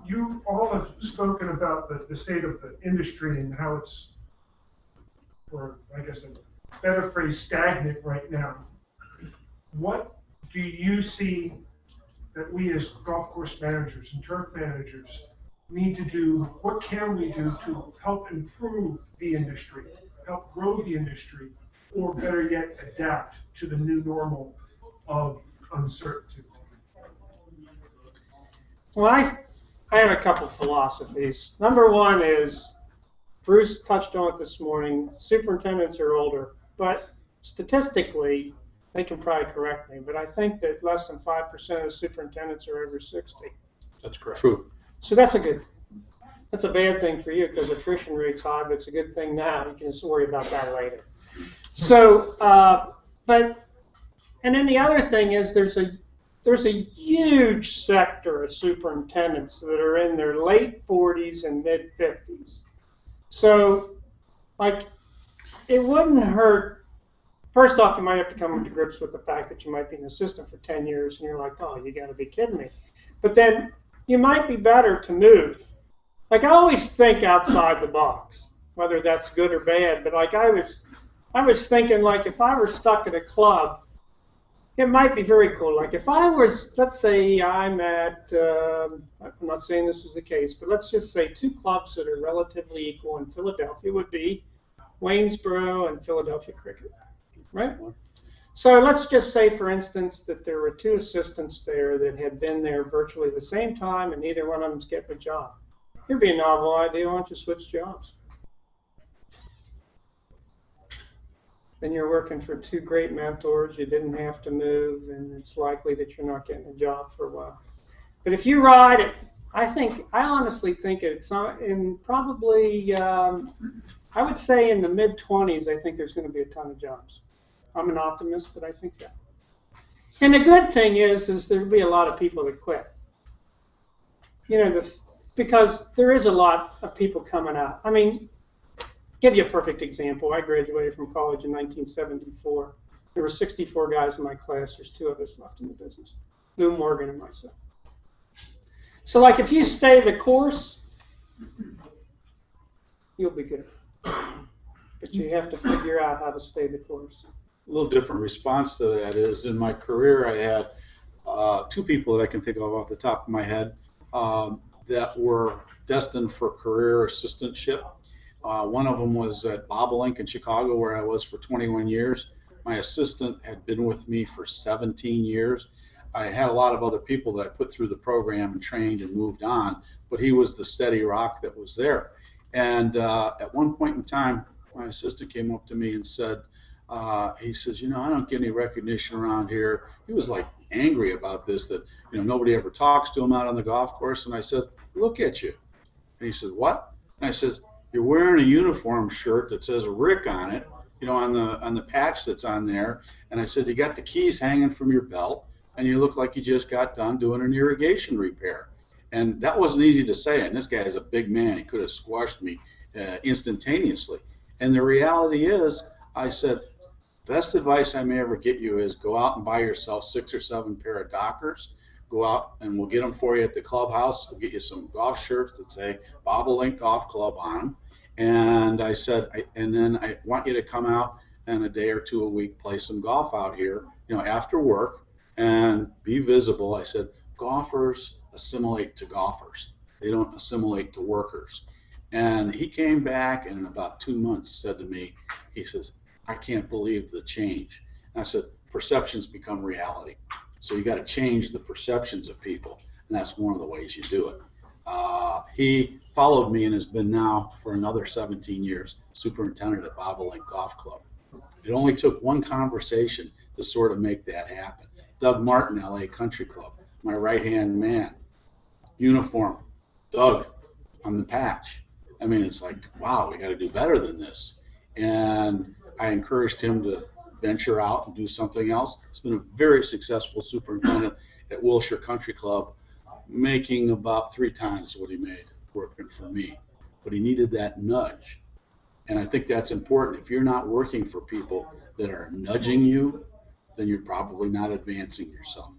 you all have spoken about the state of the industry and how it's, or I guess a better phrase, stagnant right now. What do you see that we as golf course managers and turf managers need to do? What can we do to help improve the industry, help grow the industry, or better yet, adapt to the new normal of uncertainty? Well, I have a couple philosophies. Number one is, Bruce touched on it this morning, superintendents are older, but statistically, they can probably correct me, but I think that less than 5% of superintendents are over 60. That's correct. True. So that's a bad thing for you because attrition rate's high, but it's a good thing now. You can just worry about that later. So, and then the other thing is there's a huge sector of superintendents that are in their late 40s and mid 50s. So, like, it wouldn't hurt. First off, you might have to come to grips with the fact that you might be an assistant for 10 years, and you're like, oh, you got to be kidding me. But then you might be better to move. Like, I always think outside the box, whether that's good or bad. But like I was thinking, like, if I were stuck at a club, it might be very cool. Like if I was, let's say I'm at, I'm not saying this is the case, but let's just say two clubs that are relatively equal in Philadelphia would be Waynesboro and Philadelphia Cricket. Right? So let's just say, for instance, that there were two assistants there that had been there virtually the same time, and neither one of them's getting a job. It'd be a novel idea. Why don't you switch jobs? Then you're working for two great mentors. You didn't have to move, and it's likely that you're not getting a job for a while. But if you ride it, I honestly think it's in probably, I would say in the mid-20s, I think there's going to be a ton of jobs. I'm an optimist, but I think that. And the good thing is there'll be a lot of people that quit. You know, because there is a lot of people coming out. I mean, give you a perfect example. I graduated from college in 1974. There were 64 guys in my class. There's 2 of us left in the business, Lou Morgan and myself. So, like, if you stay the course, you'll be good. But you have to figure out how to stay the course. A little different response to that is, in my career, I had 2 people that I can think of off the top of my head that were destined for career assistantship. One of them was at Bobolink in Chicago, where I was for 21 years. My assistant had been with me for 17 years. I had a lot of other people that I put through the program and trained and moved on, but he was the steady rock that was there. And at one point in time, my assistant came up to me and said, he says, you know, I don't get any recognition around here. He was like angry about this, that, you know, nobody ever talks to him out on the golf course. And I said, look at you. And he said, what? And I said, you're wearing a uniform shirt that says Rick on it, you know, on the patch that's on there. And I said, you got the keys hanging from your belt, and you look like you just got done doing an irrigation repair. And that wasn't easy to say. And this guy is a big man. He could have squashed me instantaneously. And the reality is, I said, best advice I may ever get you is go out and buy yourself 6 or 7 pair of Dockers. Go out and we'll get them for you at the clubhouse. We'll get you some golf shirts that say Bobolink Golf Club on them. And I said, and then I want you to come out and a day or 2 a week play some golf out here, you know, after work, and be visible. I said, golfers assimilate to golfers. They don't assimilate to workers. And he came back and in about 2 months said to me, he says, I can't believe the change. And I said, perceptions become reality. So you got to change the perceptions of people, and that's one of the ways you do it. He followed me and has been now for another 17 years superintendent at Bobolink Golf Club. It only took one conversation to sort of make that happen. Doug Martin, LA Country Club, my right-hand man, uniform, Doug on the patch. I mean, it's like, wow, we got to do better than this. And I encouraged him to venture out and do something else. He's been a very successful superintendent at Wilshire Country Club, making about 3 times what he made working for me. But he needed that nudge. And I think that's important. If you're not working for people that are nudging you, then you're probably not advancing yourself.